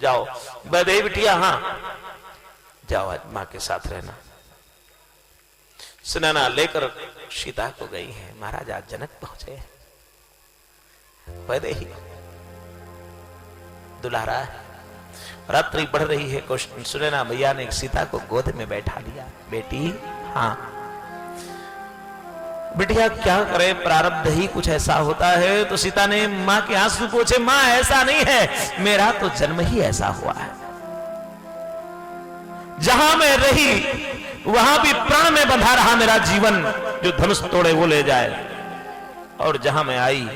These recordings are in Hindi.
जाओ वैदेही बिटिया, हाँ जाओ आज मां के साथ रहना। सुनैना लेकर सीता को गई है। महाराज आज जनक पहुंचे हैं। वैदेही दुलारा है। रात्रि बढ़ रही है। सुनैना मैया ने सीता को गोद में बैठा लिया। बेटी, हाँ बिटिया क्या करे, प्रारब्ध ही कुछ ऐसा होता है। तो सीता ने मां के आंसू पोंछे। मां ऐसा नहीं है, मेरा तो जन्म ही ऐसा हुआ है। जहां मैं रही वहां भी प्राण में बंधा रहा मेरा जीवन, जो धनुष तोड़े वो ले जाए। और जहां मैं आई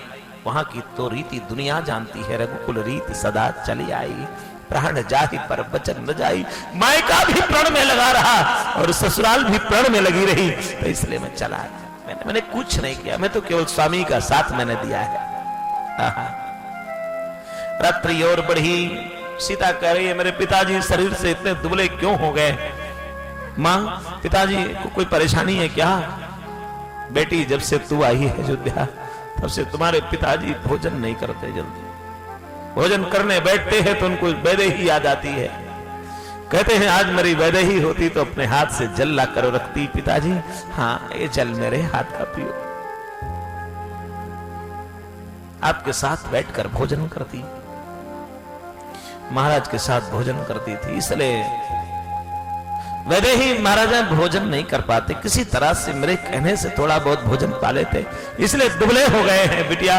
वहां की तो रीति दुनिया जानती है। रघुकुल रीति सदा चली आई, प्राण जाहि पर वचन न जाई। मायका भी प्रण में लगा रहा और ससुराल भी प्रण में लगी रही, तो इसलिए मैं चला। मैंने कुछ नहीं किया, मैं तो केवल स्वामी का साथ मैंने दिया है। रात्रि और बढ़ी। सीता कह रही है मेरे पिताजी शरीर से इतने दुबले क्यों हो गए? मां, पिताजी को कोई परेशानी है क्या? बेटी, जब से तू आई है अयोध्या तब से तुम्हारे पिताजी भोजन नहीं करते। जल्दी भोजन करने बैठते हैं तो उनको वैदेही याद आती है। कहते हैं आज मेरी वैदेही होती तो अपने हाथ से जल ला कर रखती। पिताजी, हाँ ये जल मेरे हाथ का पियो। आपके साथ बैठकर भोजन करती, महाराज के साथ भोजन करती थी। इसलिए वैदेही महाराजा भोजन नहीं कर पाते, किसी तरह से मेरे कहने से थोड़ा बहुत भोजन पा लेते, इसलिए दुबले हो गए हैं बिटिया,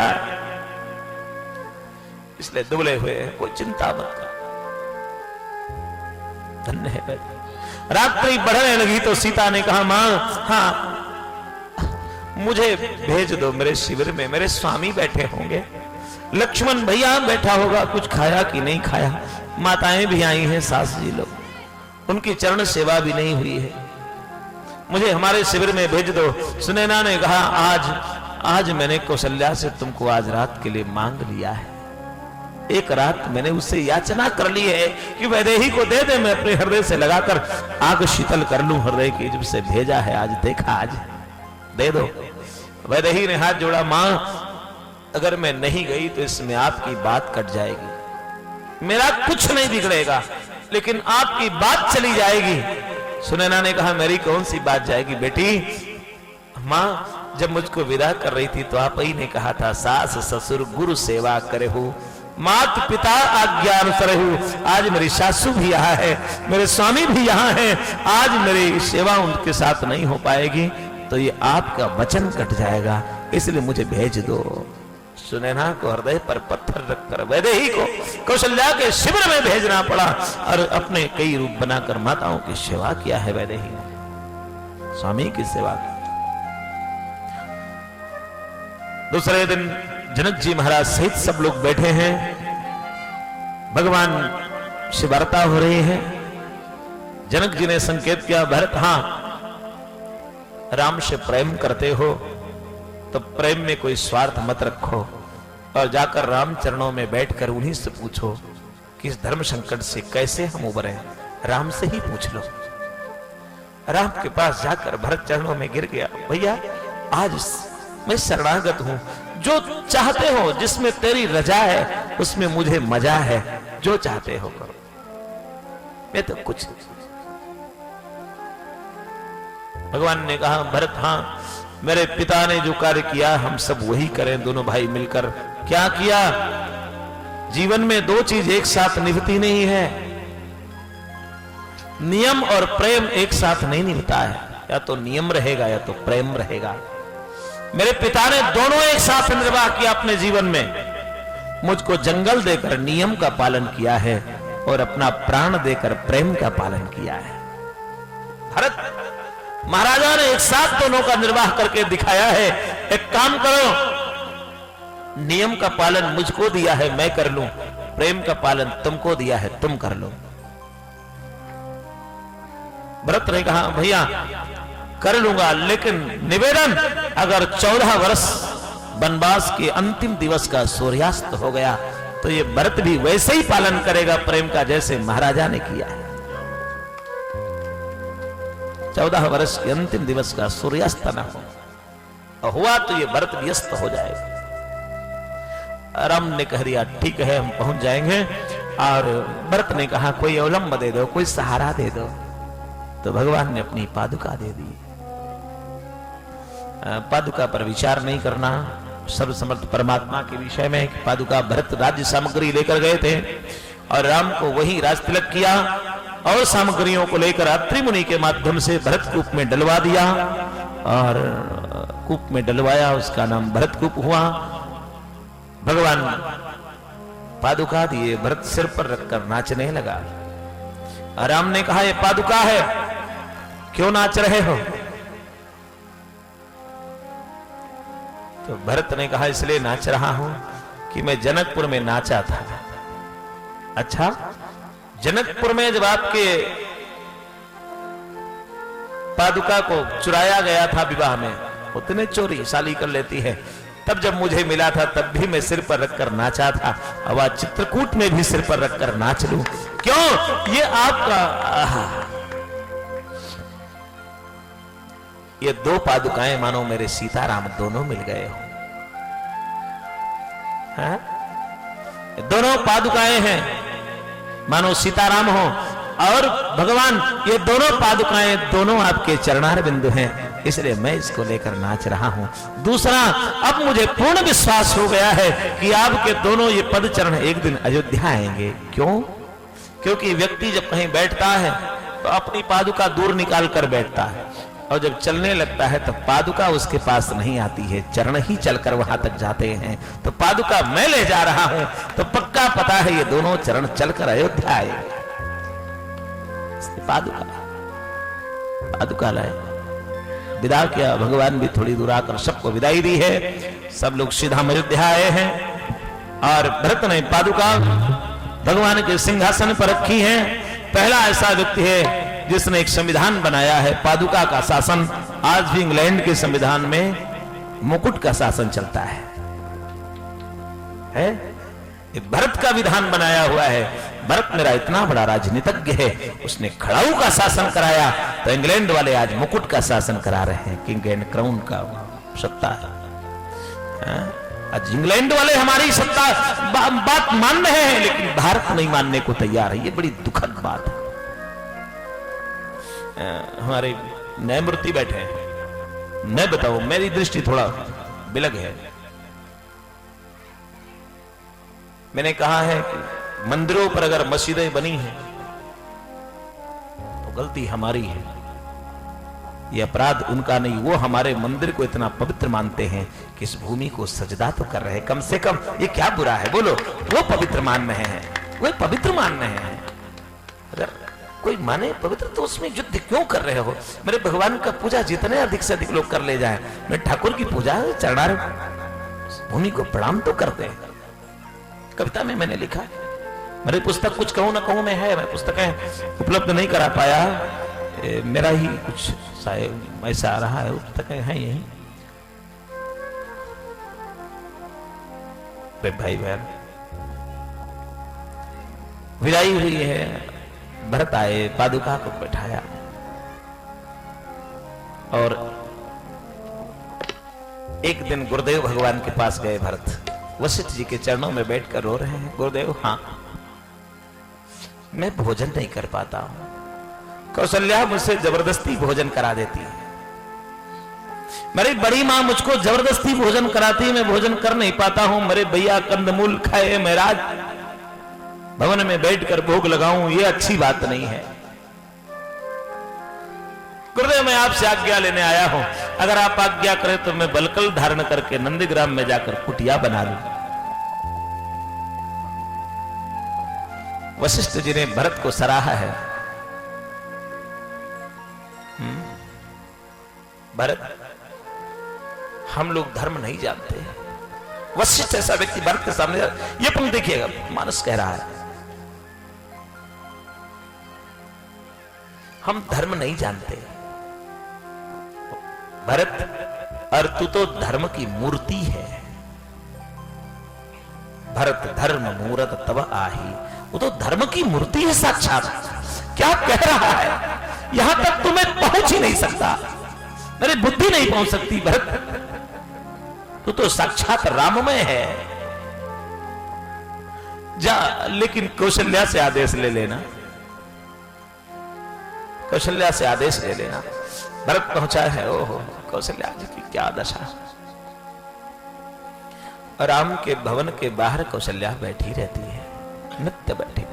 इसलिए दुबले हुए हैं। कोई चिंता मत कर। धन्य है। रात्रि बढ़ने लगी तो सीता ने कहा मां, हाँ मुझे भेज दो मेरे शिविर में, मेरे स्वामी बैठे होंगे। लक्ष्मण भैया बैठा होगा, कुछ खाया कि नहीं खाया। माताएं भी आई हैं, सास जी लोग, उनकी चरण सेवा भी नहीं हुई है। मुझे हमारे शिविर में भेज दो। सुनैना ने कहा आज मैंने कौशल्या से तुमको आज रात के लिए मांग लिया है। एक रात मैंने उससे याचना कर ली है कि वैदेही को दे दे, मैं अपने हृदय से लगाकर आग शीतल कर लूं हृदय की। जब से भेजा है आज देखा, आज दे दो। वैदेही ने हाथ जोड़ा। मां, अगर मैं नहीं गई तो इसमें आपकी बात कट जाएगी। मेरा कुछ नहीं बिगड़ेगा, लेकिन आपकी बात चली जाएगी। सुनैना ने कहा मेरी कौन सी बात जाएगी? बेटी, मां जब मुझको विदा कर रही थी तो आप ही ने कहा था सास ससुर गुरु सेवा करे हो, मात पिता आज्ञा अनुसार हूं। आज मेरी सासू भी यहाँ है, मेरे स्वामी भी यहाँ है। आज मेरी सेवा उनके साथ नहीं हो पाएगी तो ये आपका वचन कट जाएगा, इसलिए मुझे भेज दो। सुनैना को हृदय पर पत्थर रखकर वैदेही को कौशल्या के शिविर में भेजना पड़ा और अपने कई रूप बनाकर माताओं की सेवा किया है वैदेही ने, स्वामी की सेवा की। दूसरे दिन जनक जी महाराज सहित सब लोग बैठे हैं, भगवान से वार्ता हो रही है। जनक जी ने संकेत किया, भरत, हाँ राम से प्रेम करते हो तो प्रेम में कोई स्वार्थ मत रखो और जाकर राम चरणों में बैठकर उन्हीं से पूछो कि इस धर्म संकट से कैसे हम उबरे। राम से ही पूछ लो। राम के पास जाकर भरत चरणों में गिर गया। भैया आज मैं शरणागत हूं, जो चाहते हो, जिसमें तेरी रजा है उसमें मुझे मजा है, जो चाहते हो करो, मैं तो कुछ। भगवान ने कहा, भरत, हाँ मेरे पिता ने जो कार्य किया हम सब वही करें, दोनों भाई मिलकर। क्या किया? जीवन में दो चीज एक साथ निभती नहीं है, नियम और प्रेम एक साथ नहीं निभता है। या तो नियम रहेगा या तो प्रेम रहेगा। मेरे पिता ने दोनों एक साथ निर्वाह किया अपने जीवन में। मुझको जंगल देकर नियम का पालन किया है और अपना प्राण देकर प्रेम का पालन किया है। भरत महाराजा ने एक साथ दोनों का निर्वाह करके दिखाया है। एक काम करो, नियम का पालन मुझको दिया है मैं कर लूं, प्रेम का पालन तुमको दिया है तुम कर लो। भरत ने कहा, भैया कर लूंगा, लेकिन निवेदन, अगर 14 वर्ष वनवास के अंतिम दिवस का सूर्यास्त हो गया तो ये भरत भी वैसे ही पालन करेगा प्रेम का जैसे महाराजा ने किया है। 14 वर्ष के अंतिम दिवस का सूर्यास्त न हो, हुआ तो ये भरत व्यस्त हो जाएगा। राम ने कह दिया, ठीक है हम पहुंच जाएंगे। और भरत ने कहा कोई अवलंब दे दो, कोई सहारा दे दो। तो भगवान ने अपनी पादुका दे दी। पादुका पर विचार नहीं करना, सर्वसमर्थ परमात्मा के विषय में कि पादुका भरत राज्य सामग्री लेकर गए थे और राम को वही राज तिलक किया और सामग्रियों को लेकर अत्रि मुनि के माध्यम से भरत कूप में डलवा दिया और कूप में डलवाया, उसका नाम भरत कूप हुआ। भगवान पादुका दिए, भरत सिर पर रखकर नाचने लगा। राम ने कहा ये पादुका है, क्यों नाच रहे हो? तो भरत ने कहा इसलिए नाच रहा हूं कि मैं जनकपुर में नाचा था। अच्छा, जनकपुर में जब आपके पादुका को चुराया गया था विवाह में, उतने चोरी साली कर लेती है, तब जब मुझे मिला था तब भी मैं सिर पर रखकर नाचा था। अब आज चित्रकूट में भी सिर पर रखकर नाच लूं, क्यों? ये आपका ये दो पादुकाएं मानो मेरे सीताराम दोनों मिल गए हो। दोनों पादुकाएं हैं मानो सीताराम हो, और भगवान ये दोनों पादुकाएं दोनों आपके चरणार बिंदु हैं, इसलिए मैं इसको लेकर नाच रहा हूं। दूसरा, अब मुझे पूर्ण विश्वास हो गया है कि आपके दोनों ये पद चरण एक दिन अयोध्या आएंगे। क्यों? क्योंकि व्यक्ति जब कहीं बैठता है तो अपनी पादुका दूर निकाल कर बैठता है, और जब चलने लगता है तो पादुका उसके पास नहीं आती है, चरण ही चलकर वहां तक जाते हैं। तो पादुका मैं ले जा रहा हूं, तो पक्का पता है ये दोनों चरण चलकर अयोध्या आएंगे। पादुका लाए, विदा किया। भगवान भी थोड़ी दूर आकर सबको विदाई दी है। सब लोग सीधा अयोध्या आए हैं और भरत ने पादुका भगवान के सिंहासन पर रखी है। पहला ऐसा व्यक्ति है जिसने एक संविधान बनाया है पादुका का शासन। आज भी इंग्लैंड के संविधान में मुकुट का शासन चलता है? भरत का विधान बनाया हुआ है। भरत मेरा इतना बड़ा राजनीतिज्ञ है, उसने खड़ाऊ का शासन कराया, तो इंग्लैंड वाले आज मुकुट का शासन करा रहे हैं। किंग एंड क्राउन का सत्ता है। आज इंग्लैंड वाले हमारी सत्ता बात मान रहे हैं, लेकिन भारत नहीं मानने को तैयार है। ये बड़ी दुखद बात है। हमारे न्यायमूर्ति बैठे हैं, मैं बताऊं, मेरी दृष्टि थोड़ा बिलग है। मैंने कहा है कि मंदिरों पर अगर मस्जिदें बनी हैं तो गलती हमारी है, ये अपराध उनका नहीं। वो हमारे मंदिर को इतना पवित्र मानते हैं कि इस भूमि को सजदा तो कर रहे हैं, कम से कम ये क्या बुरा है बोलो? वो पवित्र मान रहे हैं, वो पवित्र मान रहे हैं। अगर कोई माने पवित्र तो उसमें युद्ध क्यों कर रहे हो? मेरे भगवान का पूजा जितने अधिक से अधिक लोग कर ले जाए, मैं ठाकुर की पूजा चरणार भूमि को प्रणाम तो करते हैं। कविता में मैंने लिखा है, मेरी पुस्तक कुछ कहूं ना कहूं में है, मैं पुस्तकें उपलब्ध नहीं करा पाया, मेरा ही कुछ ऐसा आ रहा है। पुस्तकें हैं यही भाई बहन, विदाई हुई है। भरत आए, पादुका को बैठाया और एक दिन गुरुदेव भगवान के पास गए। भरत वशिष्ठ जी के चरणों में बैठकर रो रहे हैं। गुरुदेव, हाँ मैं भोजन नहीं कर पाता हूं, कौशल्या मुझसे जबरदस्ती भोजन करा देती है। मेरी बड़ी मां मुझको जबरदस्ती भोजन कराती, मैं भोजन कर नहीं पाता हूं। मेरे भैया कंदमूल खाए, मैं राज भवन में बैठकर भोग लगाऊं, ये अच्छी बात नहीं है। गुरुदेव, मैं आपसे आज्ञा लेने आया हूं, अगर आप आज्ञा करें तो मैं बलकल धारण करके नंदीग्राम में जाकर कुटिया बना लूं। वशिष्ठ जी ने भरत को सराहा है। भरत, हम लोग धर्म नहीं जानते। वशिष्ठ ऐसा व्यक्ति भरत के सामने, ये पंक्ति देखिएगा, मानस कह रहा है हम धर्म नहीं जानते। भरत, और तू तो धर्म की मूर्ति है। भरत धर्म मूरत तब आही, वो तो धर्म की मूर्ति है साक्षात। क्या कह रहा है? यहां तक तो मैं पहुंच ही नहीं सकता, मेरी बुद्धि नहीं पहुंच सकती। भरत, तू तो साक्षात राममय है। जा, लेकिन कौशल्या से आदेश ले लेना, कौशल्या से आदेश ले लेना। भरत पहुंचा है, ओहो कौशल्या जी की क्या दशा। राम के भवन के बाहर कौशल्या बैठी रहती है, नित्य बैठी।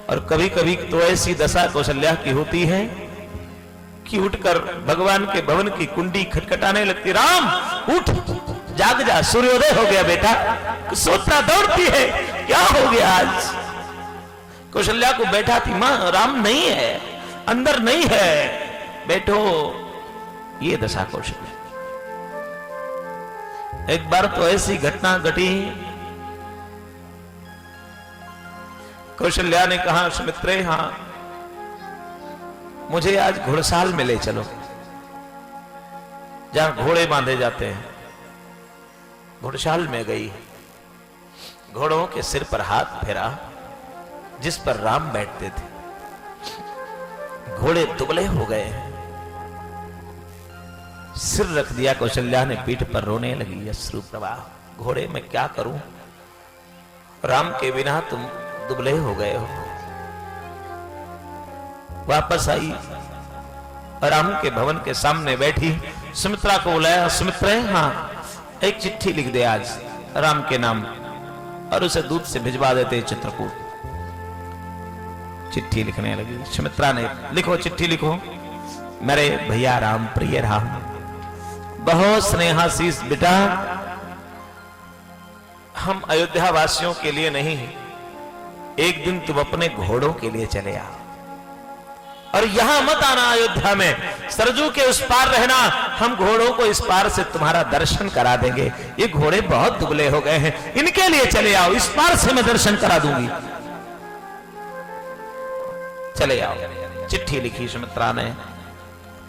और कभी कभी तो ऐसी दशा कौशल्या की होती है कि उठकर भगवान के भवन की कुंडी खटखटाने लगती। राम उठ, जाग जा, सूर्योदय हो गया बेटा। सोचना दौड़ती है, क्या हो गया आज। कौशल्या को बैठा थी, मां राम नहीं है, अंदर नहीं है, बैठो। ये दशा कौशल्या। एक बार तो ऐसी घटना घटी, कौशल्या ने कहा सुमित्रे, हां मुझे आज घोड़साल में ले चलो, जहां घोड़े बांधे जाते हैं। घोड़साल में गई, घोड़ों के सिर पर हाथ फेरा जिस पर राम बैठते थे। घोड़े दुबले हो गए हैं, सिर रख दिया। कौशल्या ने पीठ पर रोने लगी, अश्रु प्रवाह। घोड़े मैं क्या करूं, राम के बिना तुम दुबले हो गए हो। वापस आई, राम के भवन के सामने बैठी, सुमित्रा को बुलाया। सुमित्रा, हाँ एक चिट्ठी लिख दे आज राम के नाम, और उसे दूध से भिजवा देते चित्रकूट। चिट्ठी लिखने लगी सुमित्रा ने, लिखो चिट्ठी लिखो। मेरे भैया राम, प्रिय राम, बहुत स्नेहाशीष बेटा, हम अयोध्या वासियों के लिए नहीं, एक दिन तुम अपने घोड़ों के लिए चले आओ, और यहां मत आना अयोध्या में, सरजू के उस पार रहना, हम घोड़ों को इस पार से तुम्हारा दर्शन करा देंगे। ये घोड़े बहुत दुबले हो गए हैं, इनके लिए चले आओ, इस पार से मैं दर्शन करा दूंगी, चले आओ। चिट्ठी लिखी सुमित्रा ने,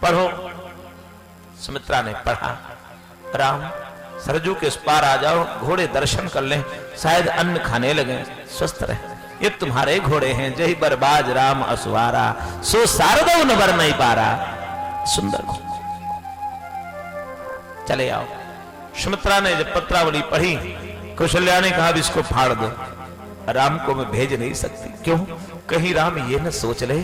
पढ़ो। सुमित्रा ने पढ़ा, राम सरजू के उस पार आ जाओ, घोड़े दर्शन कर लें, शायद अन्न खाने लगे, स्वस्थ रहे। ये तुम्हारे घोड़े हैं, जही बरबाज राम असुआरा, सो शारदो न बर नहीं पारा। सुंदर घोड़े, चले आओ। सुमित्रा ने जब पत्रावली पढ़ी, कौशल्या ने कहा इसको फाड़ दो, राम को मैं भेज नहीं सकती। क्यों? कहीं राम ये न सोच ले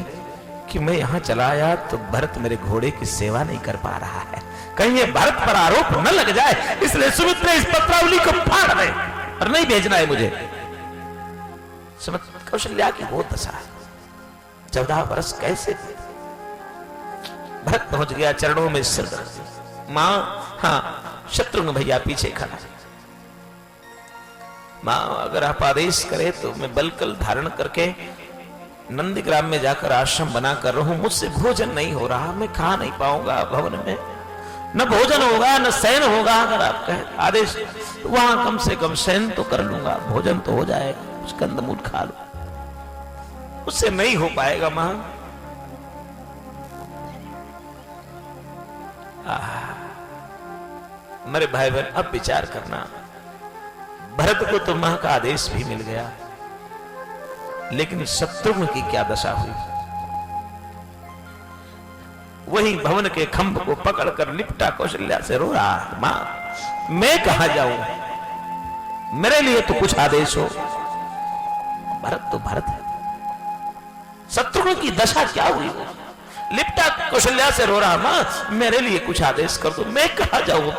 कि मैं यहां चला आया तो भरत मेरे घोड़े की सेवा नहीं कर पा रहा है, कहीं ये भरत पर आरोप न लग जाए, इसलिए सुमित्रा इस पत्रावली को फाड़ दे और नहीं भेजना है मुझे। कौशल्या की वो दशा, 14 वर्ष कैसे। भरत पहुंच गया, चरणों में सिर रख दिया। मां, हाँ शत्रुघ्न भैया पीछे खड़ा। मां अगर आप आदेश करें तो मैं बलकल धारण करके नंदीग्राम में जाकर आश्रम बनाकर रहूं, मुझसे भोजन नहीं हो रहा, मैं खा नहीं पाऊंगा भवन में, न भोजन होगा न शयन होगा। अगर आप कहें आदेश, वहां कम से कम शयन तो कर लूंगा, भोजन तो हो जाएगा, कुछ कंदमूल खा लूं, उससे नहीं हो पाएगा मां। मेरे भाई बहन अब विचार करना, भरत को तो मां का आदेश भी मिल गया, लेकिन शत्रुघ्न की क्या दशा हुई। वही भवन के खंभ को पकड़कर लिपटा कौशल्या से रो रहा है, मां मैं कहां जाऊं, मेरे लिए तो कुछ आदेश हो। भरत तो भरत है, शत्रुघ्न की दशा क्या हुई। लिपटा कौशल्या से रो रहा, मां मेरे लिए कुछ आदेश कर दो, मैं कहां जाऊं।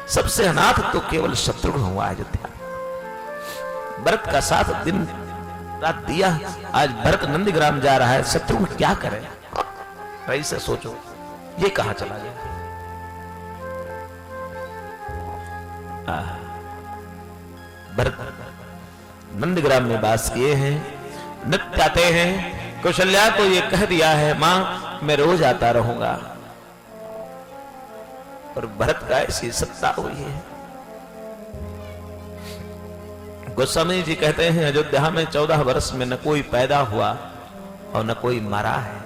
सबसे अनाथ तो केवल शत्रुघ्न हुआ अयोध्या। भरत का साथ दिन रात दिया, आज भरत नंदीग्राम जा रहा है, शत्रुघ्न क्या करे। रही से सोचो, ये कहां चला गया। भरत नंदीग्राम में वास किए हैं, नित्य आते हैं। कौशल्या को ये कह दिया है, मां मैं रोज आता रहूंगा, और भरत का ऐसी सत्ता हुई है। गोस्वामी जी कहते हैं, अयोध्या में 14 वर्ष में न कोई पैदा हुआ और न कोई मरा है।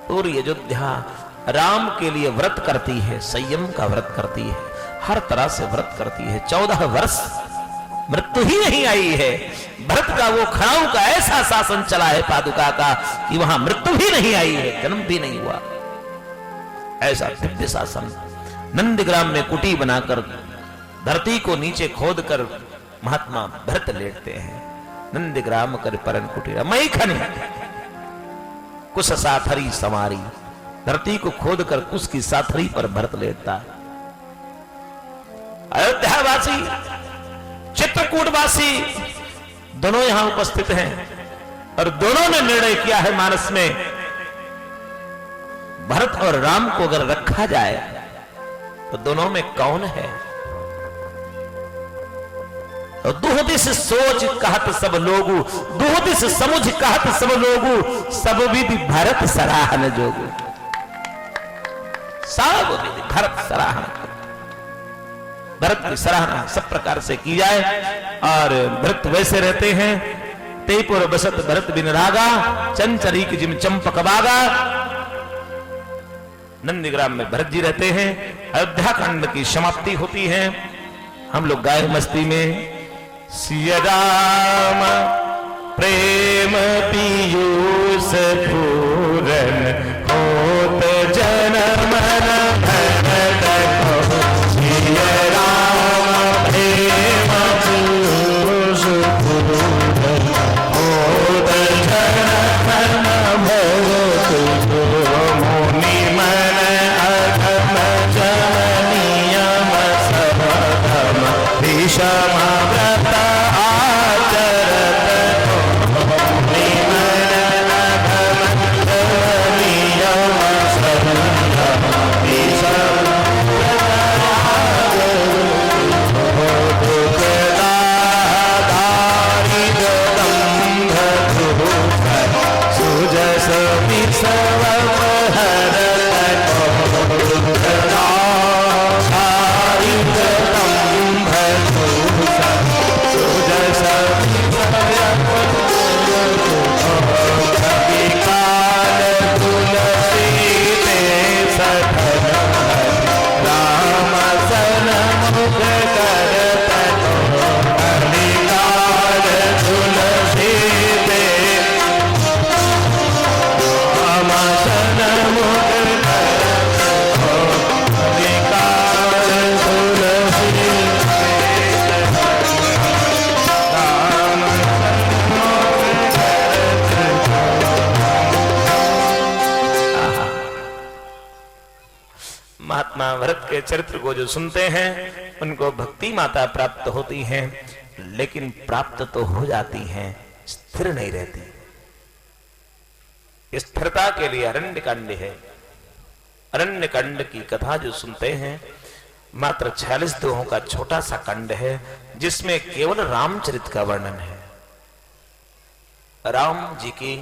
पूरी अयोध्या राम के लिए व्रत करती है, संयम का व्रत करती है, हर तरह से व्रत करती है। 14 वर्ष मृत्यु ही नहीं आई है। भरत का वो खड़ाऊ का ऐसा शासन चला है पादुका का कि वहां मृत्यु ही नहीं आई है, जन्म भी नहीं हुआ। ऐसा दिव्य शासन। नंदीग्राम में कुटी बनाकर धरती को नीचे खोद कर महात्मा भरत लेटते हैं। नंदग्राम कर परन कुटीरा मई खनी कुश साथरी समारी। धरती को खोद कर कुश की साथरी पर भरत लेटता है। अयोध्यावासी चित्रकूटवासी दोनों यहां उपस्थित हैं और दोनों ने निर्णय किया है मानस में, भरत और राम को अगर रखा जाए तो दोनों में कौन है। तो दुहदिस सोच कहत सब लोगु, दुहदिस समुझ कहत सब लोगु, सब विधि भरत सराहन जोगु। सब विधि भरत सराहन, भरत की सराहना सब प्रकार से की जाए। और भरत वैसे रहते हैं, तेपुर बसत भरत बिन रागा, चंचरी की जिम चंपक बागा। नंदीग्राम में भरत जी रहते हैं। अयोध्या खंड की समाप्ति होती है। हम लोग गाय मस्ती में सिया राम प्रेम पीयूष पूरन होत जनम भरत को। सिया राम प्रेम पीयूष पूरन होत जनम भरत को। मुनि मन अधम जननियम सबधम विषम व्रत आचरत को। मुनि मन अधम जननियम सबधम विषम व्रत आचरत को। दुखदारिद्र दंभ दुःख सुजस विषम हरत को। दुखदारिद्र दंभ दुःख सुजस विकाल तुलसी ते सधन राम सन्मुख करत को। विकाल तुलसी ते राम सन्मुख करत को। विकाल तुलसी ते राम महात्मा भरत के चरित्र को जो सुनते हैं उनको भक्ति माता प्राप्त होती हैं, लेकिन प्राप्त तो हो जाती हैं, स्थिर नहीं रहती। स्थिरता के लिए अरण्य कांड है। अरण्य कांड की कथा जो सुनते हैं मात्र 46 दोहों का छोटा सा कांड है, जिसमें केवल रामचरित का वर्णन है। राम जी की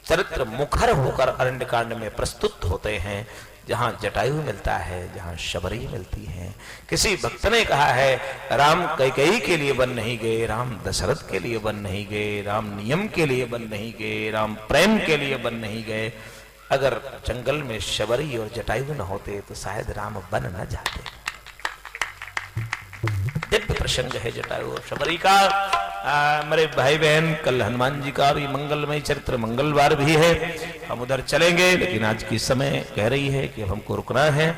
चरित्र मुखर होकर अरण्य कांड में प्रस्तुत होते हैं, जहां जटायु मिलता है, जहां शबरी मिलती है। किसी भक्त ने कहा है राम कैकेयी के लिए बन नहीं गए, राम दशरथ के लिए बन नहीं गए, राम नियम के लिए बन नहीं गए, राम प्रेम के लिए बन नहीं गए। अगर जंगल में शबरी और जटायु न होते तो शायद राम बन न जाते। दिव्य प्रसंग है जटायु और शबरी का। मेरे भाई बहन, कल हनुमान जी का भी मंगलमय चरित्र मंगलवार भी है, हम उधर चलेंगे, लेकिन आज की समय कह रही है कि हमको रुकना है।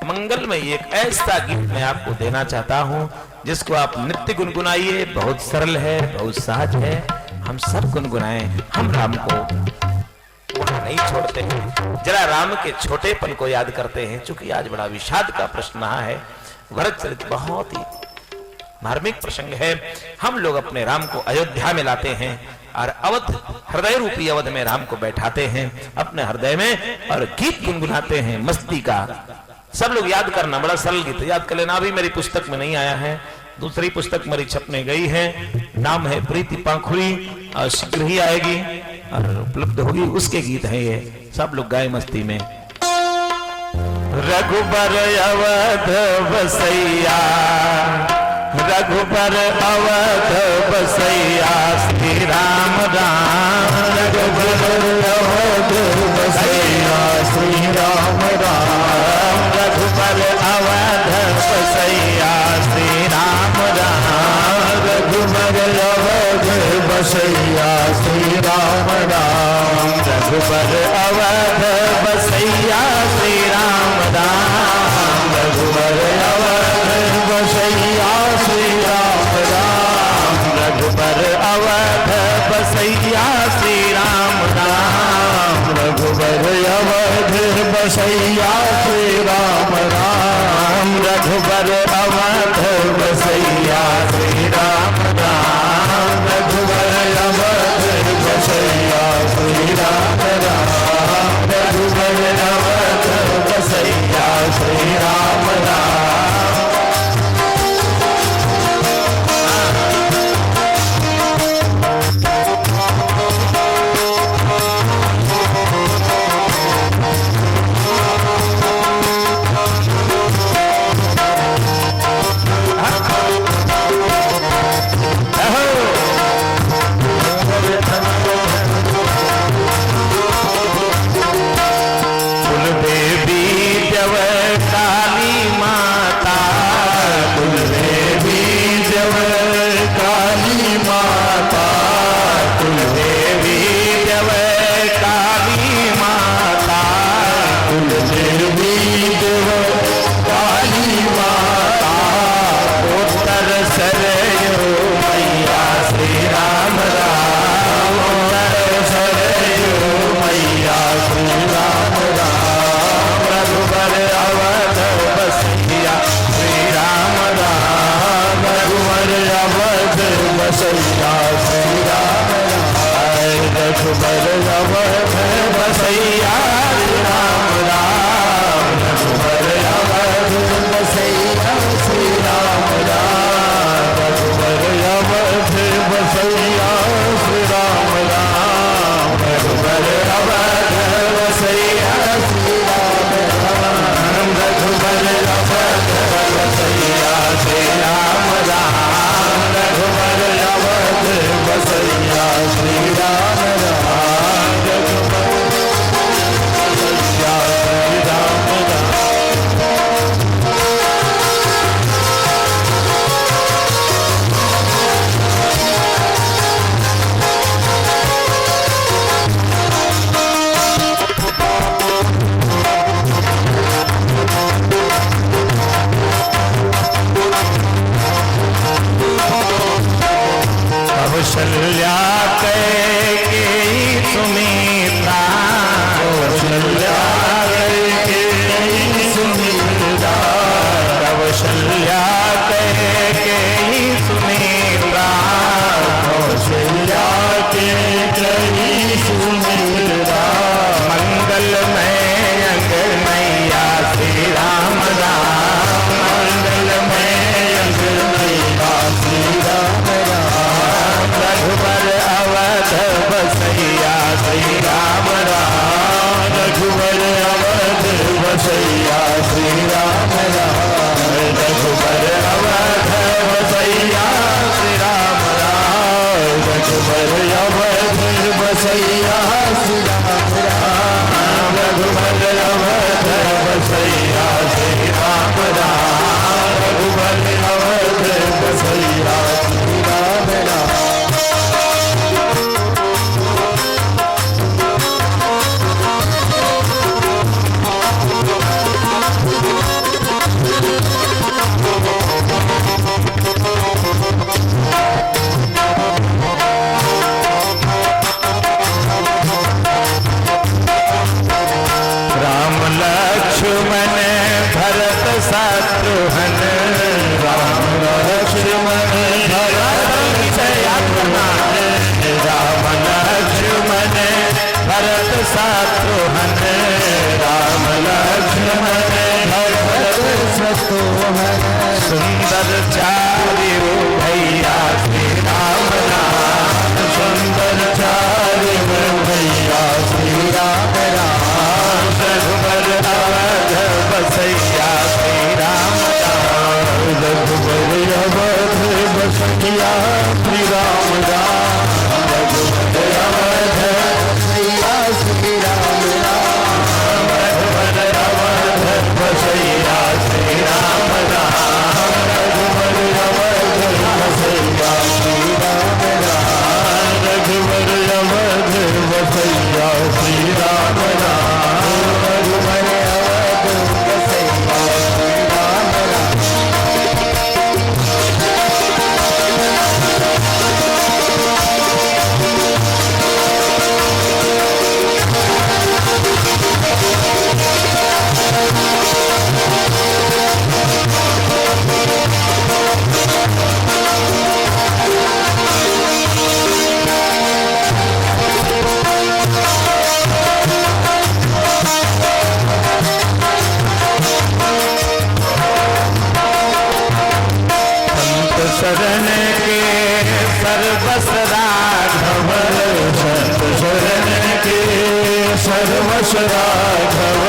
मंगलमय एक ऐसा गीत मैं आपको देना चाहता हूं जिसको आप नित्य गुनगुनाइए। बहुत सरल है, बहुत सहज है, हम सब गुनगुनाएं। हम राम को वहां नहीं छोड़ते हैं, जरा राम के छोटेपन को याद करते हैं। चूंकि आज बड़ा विषाद का प्रश्न रहा है, भरत चरित्र बहुत ही धार्मिक प्रसंग है। हम लोग अपने राम को अयोध्या में लाते हैं और अवध, हृदय रूपी अवध में राम को बैठाते हैं अपने हृदय में और गीत गुनगुनाते हैं मस्ती का। सब लोग याद करना, बड़ा सरल गीत याद कर लेना। अभी मेरी पुस्तक में नहीं आया है, दूसरी पुस्तक मेरी छपने गई है, नाम है प्रीति पाखुरी, और शीघ्र ही आएगी और उपलब्ध होगी। उसके गीत हैं ये, सब लोग गाए मस्ती में। रघुबर अवध बसैया, रघुबर अवध बसैया, श्री राम राम। रघुबर अवध बसैया, श्री राम राम। रघुबर अवध बसैया, श्री राम राम। रघुबर अवध बसैया, श्री राम राम। रघुबर अवध बसैया, श्री राम राम। रघुबर अवध बसैया, बसैया श्री राम राम। रघुबर अवध बसैया श्री राम राम। रघुबर अवध बसैया श्री राम राम। रघुबर अवध बसैया श्री राम राम। रघुबर अवध बसैया श्री राम राम। कौशल्या कैकेयी सुमित्रा। कौशल्या कैकेयी सुमित्रा। कौशल्या कैकेयी सुमित्रा। कौशल्या कैकेयी सुमित्रा। मंगलमय अंगनैया श्री राम राम। मंगलमय अंगनैया श्री राम राम। रघुबर अवध बसैया श्री राम राम। रघुबर दश राघव